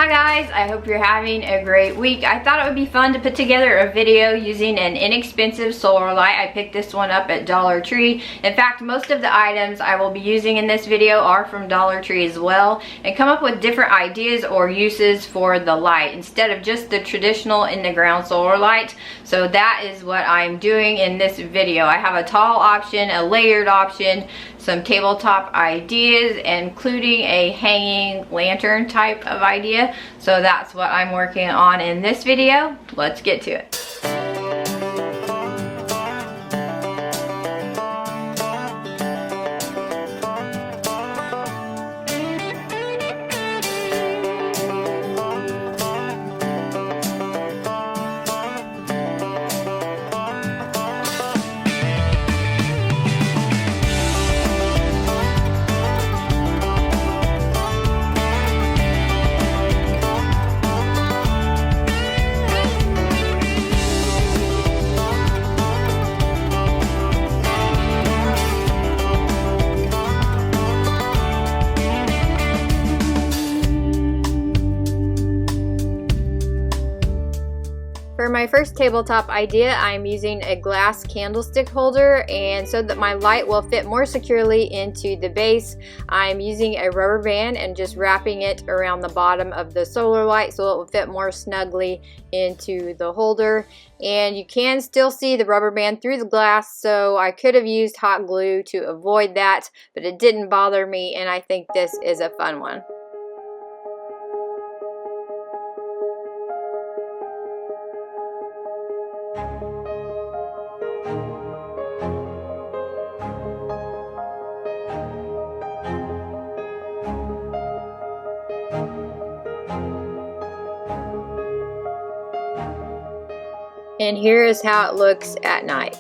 Hi guys, I hope you're having a great week. I thought it would be fun to put together a video using an inexpensive solar light. I picked this one up at Dollar Tree. In fact, most of the items I will be using in this video are from Dollar Tree as well, and come up with different ideas or uses for the light instead of just the traditional in the ground solar light. So that is what I'm doing in this video. I have a tall option, a layered option, some tabletop ideas, including a hanging lantern type of idea. So that's what I'm working on in this video. Let's get to it. For my first tabletop idea, I'm using a glass candlestick holder, and so that my light will fit more securely into the base, I'm using a rubber band and just wrapping it around the bottom of the solar light so it will fit more snugly into the holder. And you can still see the rubber band through the glass, so I could have used hot glue to avoid that, but it didn't bother me, and I think this is a fun one. And here is how it looks at night.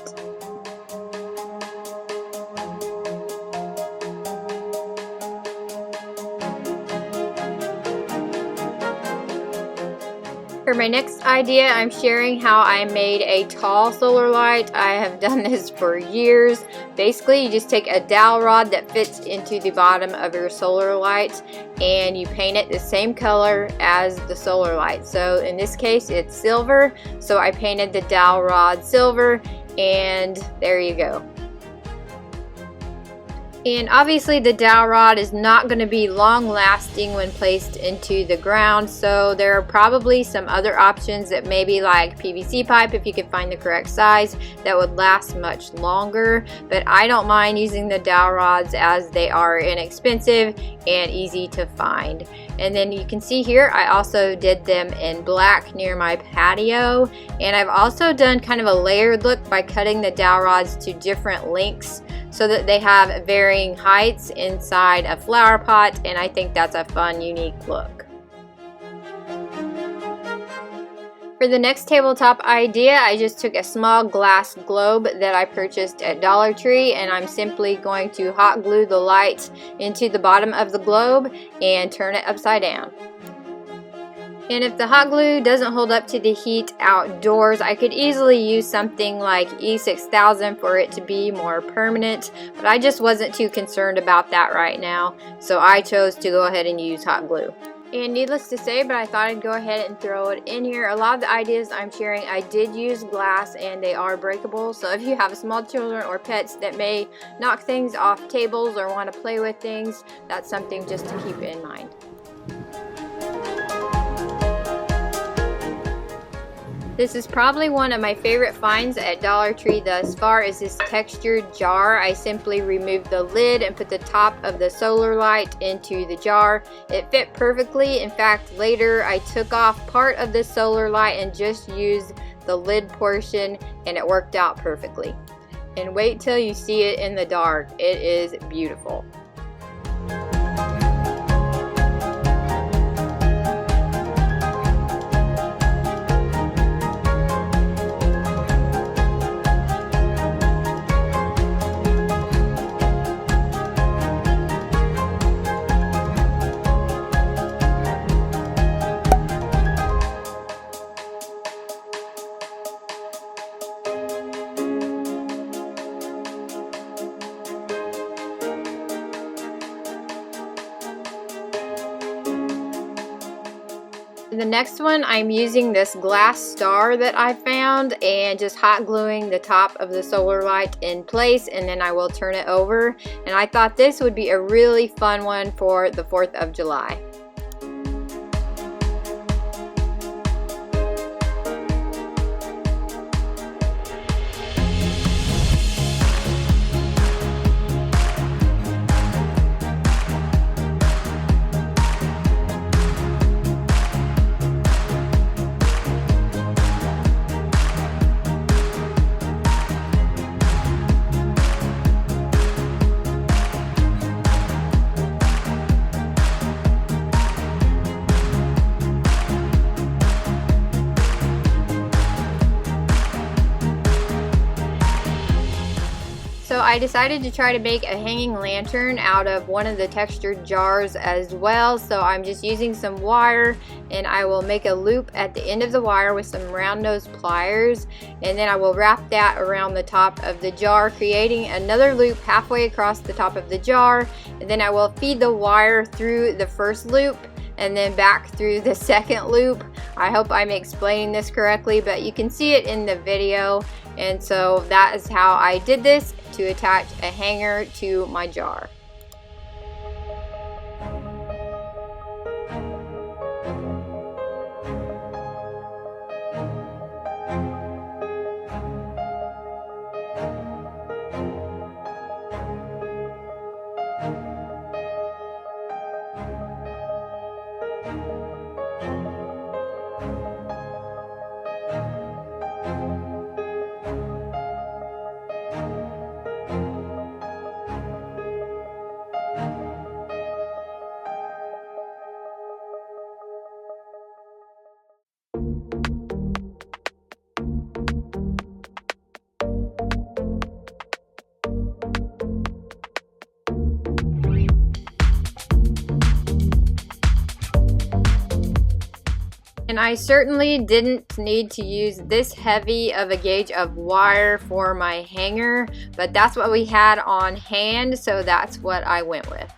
For my next idea, I'm sharing how I made a tall solar light. I have done this for years. Basically, you just take a dowel rod that fits into the bottom of your solar light and you paint it the same color as the solar light. So in this case, it's silver. So I painted the dowel rod silver, and there you go. And obviously the dowel rod is not going to be long lasting when placed into the ground, so there are probably some other options that maybe like PVC pipe, if you can find the correct size, that would last much longer. But I don't mind using the dowel rods as they are inexpensive and easy to find. And then you can see here I also did them in black near my patio, and I've also done kind of a layered look by cutting the dowel rods to different lengths so that they have varying heights inside a flower pot, and I think that's a fun, unique look. For the next tabletop idea, I just took a small glass globe that I purchased at Dollar Tree, and I'm simply going to hot glue the light into the bottom of the globe and turn it upside down. And if the hot glue doesn't hold up to the heat outdoors, I could easily use something like E6000 for it to be more permanent, but I just wasn't too concerned about that right now, so I chose to go ahead and use hot glue. And needless to say, but I thought I'd go ahead and throw it in here. A lot of the ideas I'm sharing, I did use glass and they are breakable, so if you have small children or pets that may knock things off tables or want to play with things, that's something just to keep in mind. This is probably one of my favorite finds at Dollar Tree thus far, is this textured jar. I simply removed the lid and put the top of the solar light into the jar. It fit perfectly. In fact, later I took off part of the solar light and just used the lid portion, and it worked out perfectly. And wait till you see it in the dark. It is beautiful. The next one, I'm using this glass star that I found and just hot gluing the top of the solar light in place, and then I will turn it over. And I thought this would be a really fun one for the 4th of July. So I decided to try to make a hanging lantern out of one of the textured jars as well. So I'm just using some wire, and I will make a loop at the end of the wire with some round nose pliers, and then I will wrap that around the top of the jar, creating another loop halfway across the top of the jar. And then I will feed the wire through the first loop and then back through the second loop. I hope I'm explaining this correctly, but you can see it in the video. And so that is how I did this to attach a hanger to my jar. And I certainly didn't need to use this heavy of a gauge of wire for my hanger, but that's what we had on hand, so that's what I went with.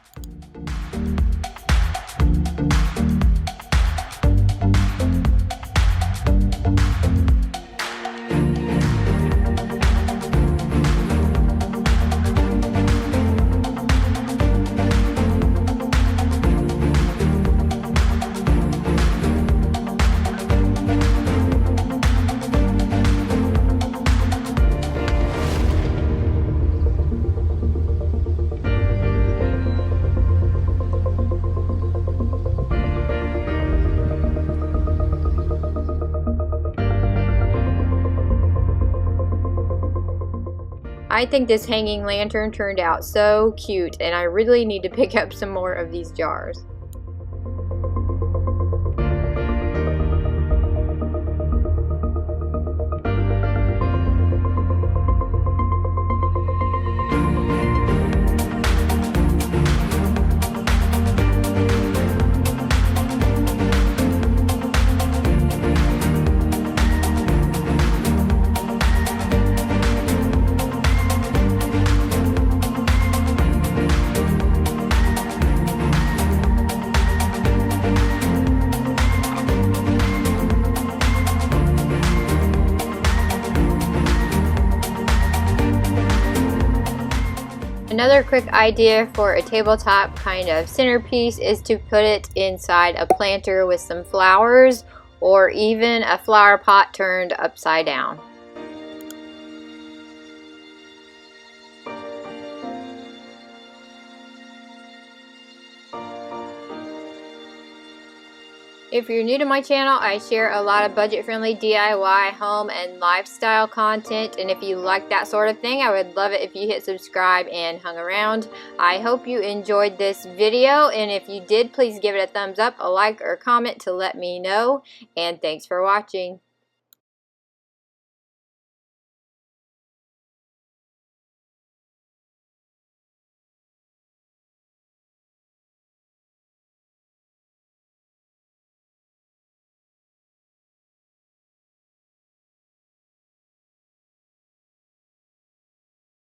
I think this hanging lantern turned out so cute, and I really need to pick up some more of these jars. Another quick idea for a tabletop kind of centerpiece is to put it inside a planter with some flowers, or even a flower pot turned upside down. If you're new to my channel, I share a lot of budget-friendly DIY, home, and lifestyle content, and if you like that sort of thing, I would love it if you hit subscribe and hung around. I hope you enjoyed this video, and if you did, please give it a thumbs up, a like, or a comment to let me know, and thanks for watching.